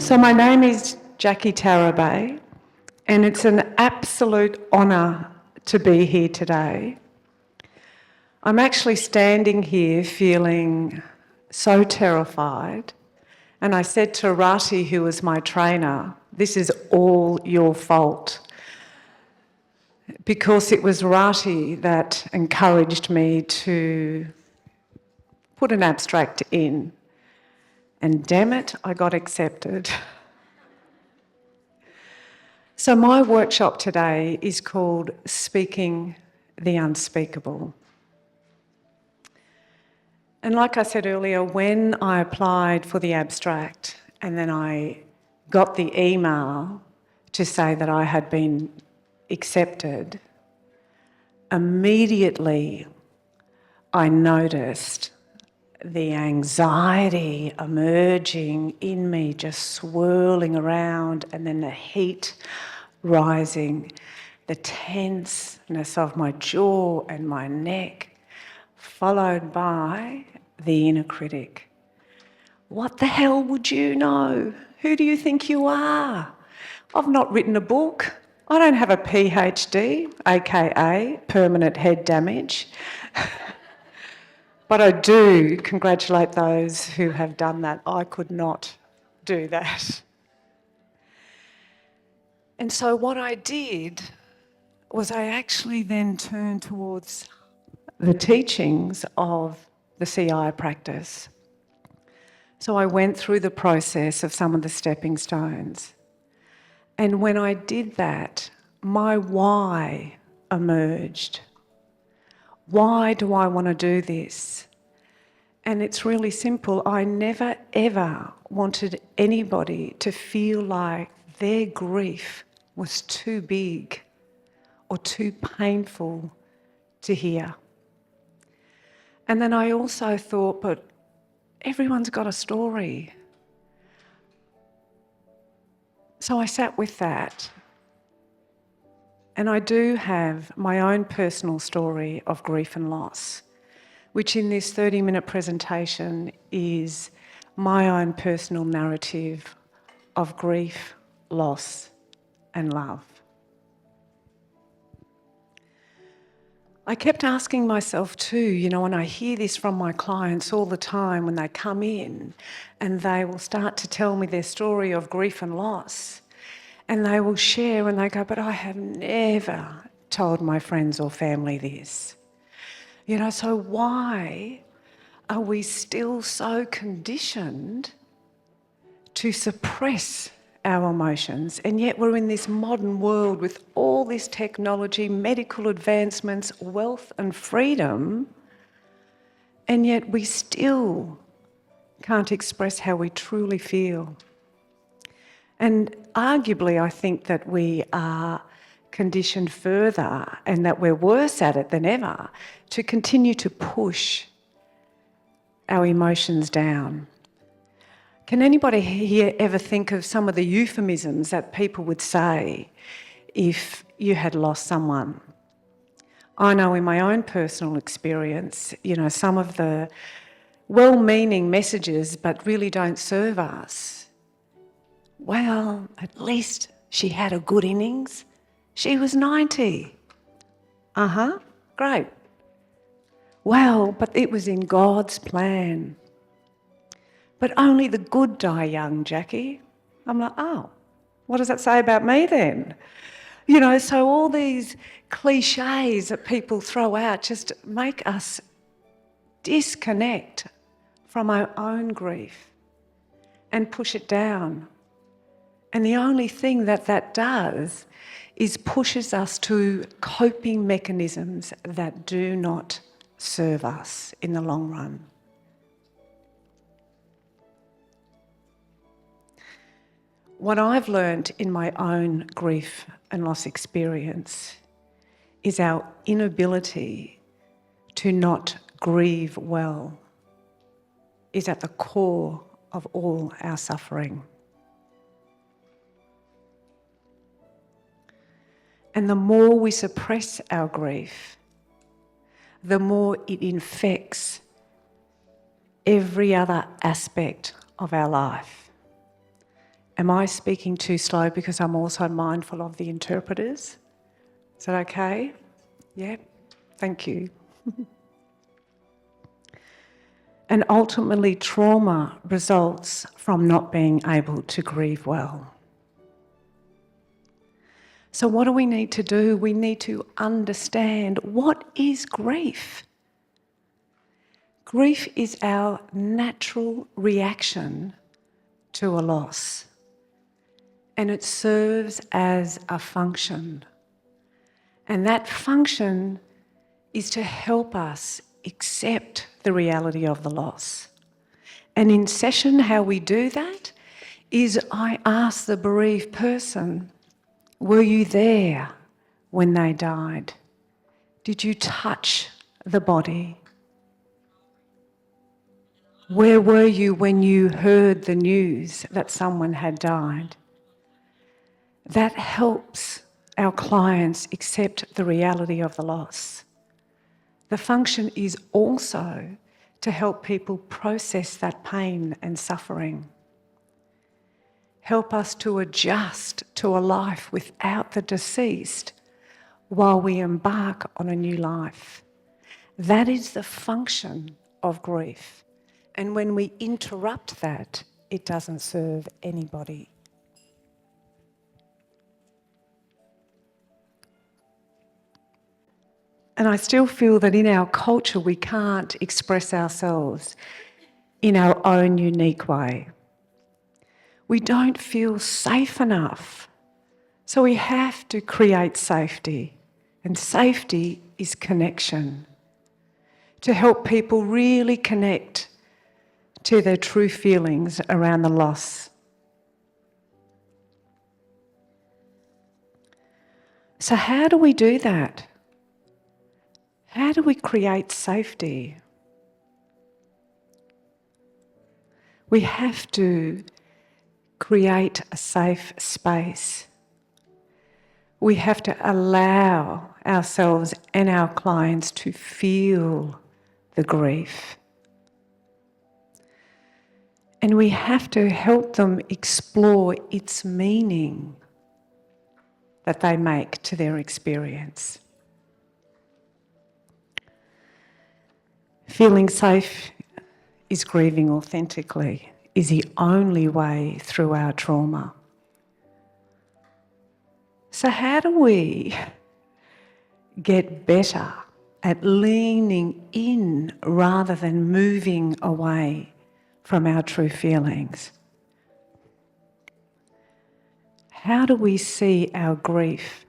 So my name is Jackie Tarabay, and it's an absolute honour to be here today. I'm actually standing here feeling so terrified, and I said to Rati, who was my trainer, "This is all your fault," because it was Rati that encouraged me to put an abstract in. And damn it, I got accepted. So my workshop today is called Speaking the Unspeakable. And like I said earlier, when I applied for the abstract and then I got the email to say that I had been accepted, immediately I noticed the anxiety emerging in me, just swirling around, and then the heat rising, the tenseness of my jaw and my neck, followed by the inner critic. What the hell would you know? Who do you think you are? I've not written a book. I don't have a PhD, aka permanent head damage. But I do congratulate those who have done that. I could not do that. And so what I did was I actually then turned towards the teachings of the CI practice. So I went through the process of some of the stepping stones. And when I did that, my why emerged. Why do I want to do this? And it's really simple. I never ever wanted anybody to feel like their grief was too big or too painful to hear. And then I also thought, but everyone's got a story. So I sat with that. And I do have my own personal story of grief and loss, which in this 30-minute presentation is my own personal narrative of grief, loss, and love. I kept asking myself too, and I hear this from my clients all the time when they come in and they will start to tell me their story of grief and loss. And they will share and they go, but I have never told my friends or family this. So why are we still so conditioned to suppress our emotions? And yet we're in this modern world with all this technology, medical advancements, wealth and freedom, and yet we still can't express how we truly feel. And arguably, I think that we are conditioned further and that we're worse at it than ever to continue to push our emotions down. Can anybody here ever think of some of the euphemisms that people would say if you had lost someone? I know in my own personal experience, some of the well-meaning messages but really don't serve us. Well, at least she had a good innings. She was 90. Great. Well, but it was in God's plan. But only the good die young, Jackie. I'm like, oh, what does that say about me then? So all these cliches that people throw out just make us disconnect from our own grief and push it down. And the only thing that does is pushes us to coping mechanisms that do not serve us in the long run. What I've learned in my own grief and loss experience is our inability to not grieve well is at the core of all our suffering. And the more we suppress our grief, the more it infects every other aspect of our life. Am I speaking too slow because I'm also mindful of the interpreters? Is that okay? Yeah, thank you. And ultimately, trauma results from not being able to grieve well. So what do we need to do? We need to understand, what is grief? Grief is our natural reaction to a loss, and it serves as a function. And that function is to help us accept the reality of the loss. And in session, how we do that is I ask the bereaved person, were you there when they died? Did you touch the body? Where were you when you heard the news that someone had died? That helps our clients accept the reality of the loss. The function is also to help people process that pain and suffering. Help us to adjust to a life without the deceased while we embark on a new life. That is the function of grief. And when we interrupt that, it doesn't serve anybody. And I still feel that in our culture we can't express ourselves in our own unique way. We don't feel safe enough. So we have to create safety. And safety is connection. To help people really connect to their true feelings around the loss. So how do we do that? How do we create safety? We have to create a safe space. We have to allow ourselves and our clients to feel the grief. And we have to help them explore its meaning that they make to their experience. Feeling safe is grieving authentically, is the only way through our trauma. So how do we get better at leaning in rather than moving away from our true feelings? How do we see our grief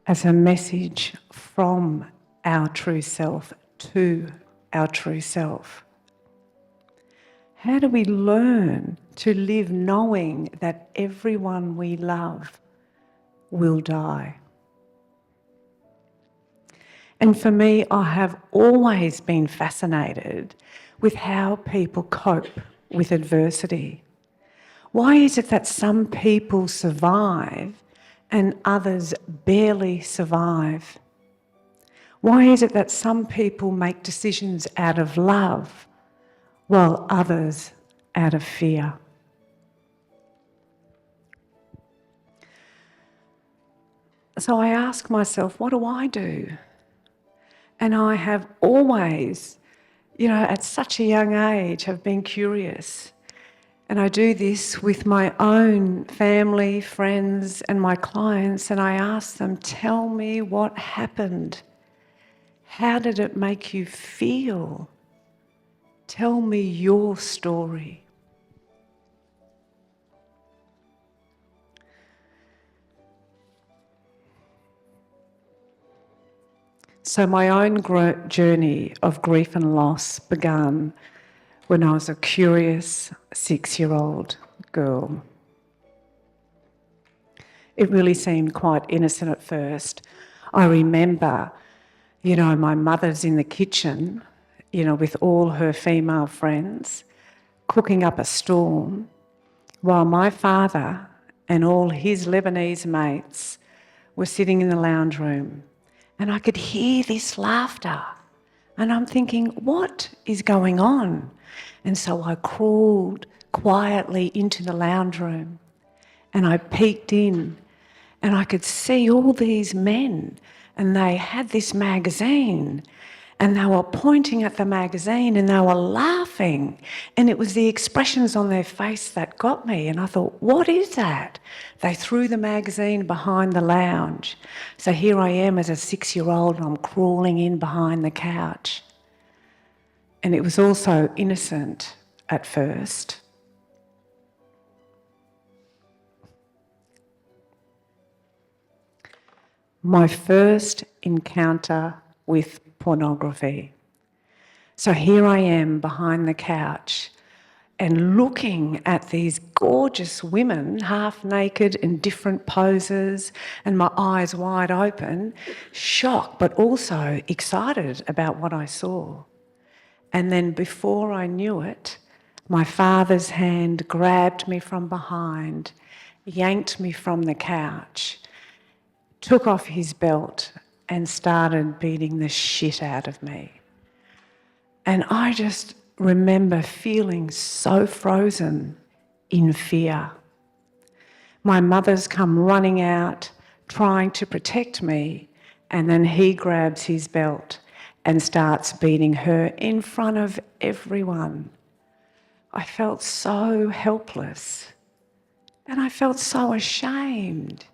as a message from our true self to our true self? How do we learn to live knowing that everyone we love will die? And for me, I have always been fascinated with how people cope with adversity. Why is it that some people survive and others barely survive? Why is it that some people make decisions out of love while others out of fear? So I ask myself, what do I do? And I have always, at such a young age, have been curious. And I do this with my own family, friends, and my clients, and I ask them, tell me what happened. How did it make you feel? Tell me your story. So my own journey of grief and loss began when I was a curious 6-year-old girl. It really seemed quite innocent at first. I remember, my mother's in the kitchen, with all her female friends, cooking up a storm, while my father and all his Lebanese mates were sitting in the lounge room. And I could hear this laughter. And I'm thinking, what is going on? And so I crawled quietly into the lounge room, and I peeked in and I could see all these men, and they had this magazine and they were pointing at the magazine and they were laughing, and it was the expressions on their face that got me. And I thought, what is that? They threw the magazine behind the lounge. So here I am as a 6-year-old and I'm crawling in behind the couch. And it was also innocent at first. My first encounter with pornography. So here I am behind the couch and looking at these gorgeous women, half naked in different poses, and my eyes wide open, shocked but also excited about what I saw. And then before I knew it, my father's hand grabbed me from behind, yanked me from the couch, took off his belt and started beating the shit out of me. And I just remember feeling so frozen in fear. My mother's come running out, trying to protect me, and then he grabs his belt and starts beating her in front of everyone. I felt so helpless and I felt so ashamed.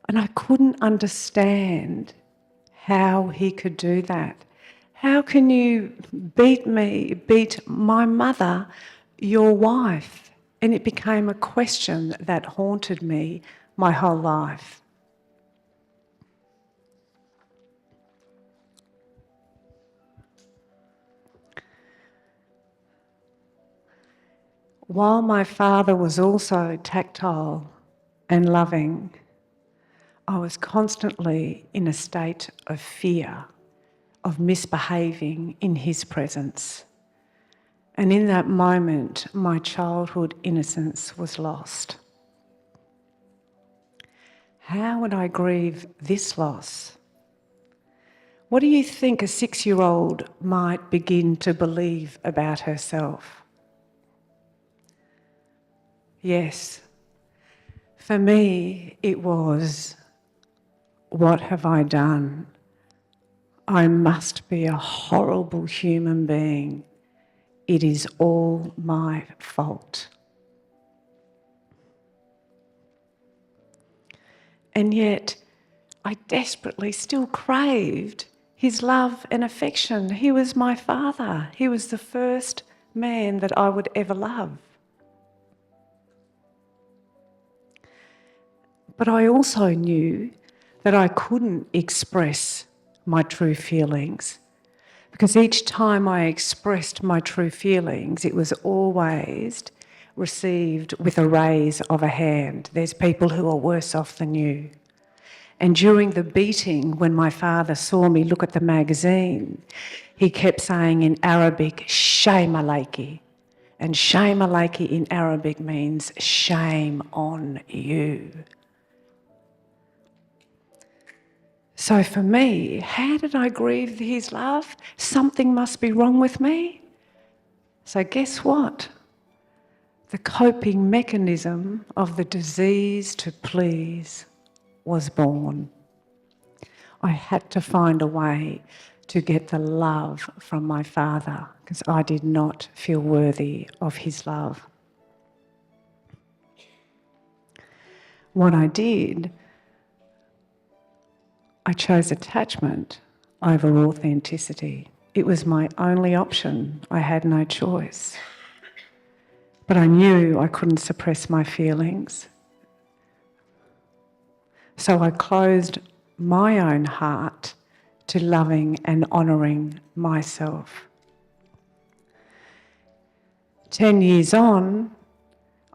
And I couldn't understand how he could do that. How can you beat my mother, your wife? And it became a question that haunted me my whole life. While my father was also tactile and loving, I was constantly in a state of fear, of misbehaving in his presence. And in that moment, my childhood innocence was lost. How would I grieve this loss? What do you think a 6-year-old might begin to believe about herself? Yes, for me it was, what have I done? I must be a horrible human being. It is all my fault. And yet, I desperately still craved his love and affection. He was my father. He was the first man that I would ever love. But I also knew that I couldn't express my true feelings, because each time I expressed my true feelings, it was always received with a raise of a hand. There's people who are worse off than you. And during the beating, when my father saw me look at the magazine, he kept saying in Arabic, shame alayki. And shame alayki in Arabic means shame on you. So for me, how did I grieve his love? Something must be wrong with me. So guess what? The coping mechanism of the disease to please was born. I had to find a way to get the love from my father, because I did not feel worthy of his love. What I did, I chose attachment over authenticity. It was my only option. I had no choice. But I knew I couldn't suppress my feelings. So I closed my own heart to loving and honouring myself. 10 years on,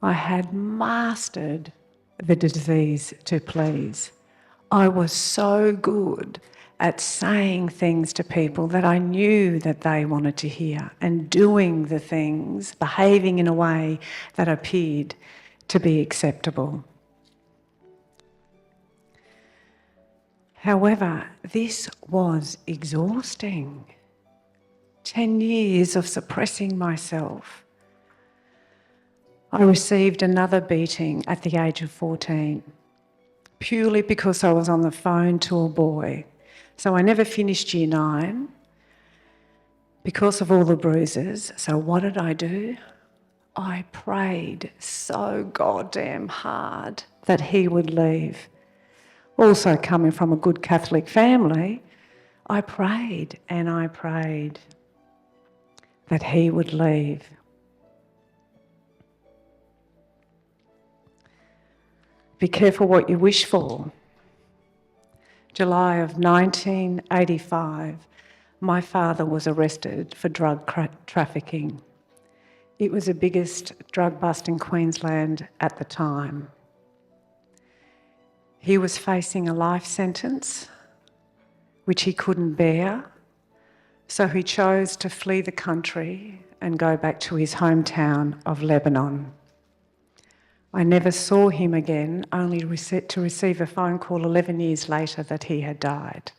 I had mastered the disease to please. I was so good at saying things to people that I knew that they wanted to hear, and doing the things, behaving in a way that appeared to be acceptable. However, this was exhausting. 10 years of suppressing myself. I received another beating at the age of 14, purely because I was on the phone to a boy. So I never finished year 9 because of all the bruises. So what did I do? I prayed so goddamn hard that he would leave. Also coming from a good Catholic family, I prayed and I prayed that he would leave. Be careful what you wish for. July of 1985, my father was arrested for drug trafficking. It was the biggest drug bust in Queensland at the time. He was facing a life sentence, which he couldn't bear, so he chose to flee the country and go back to his hometown of Lebanon. I never saw him again, only to receive a phone call 11 years later that he had died.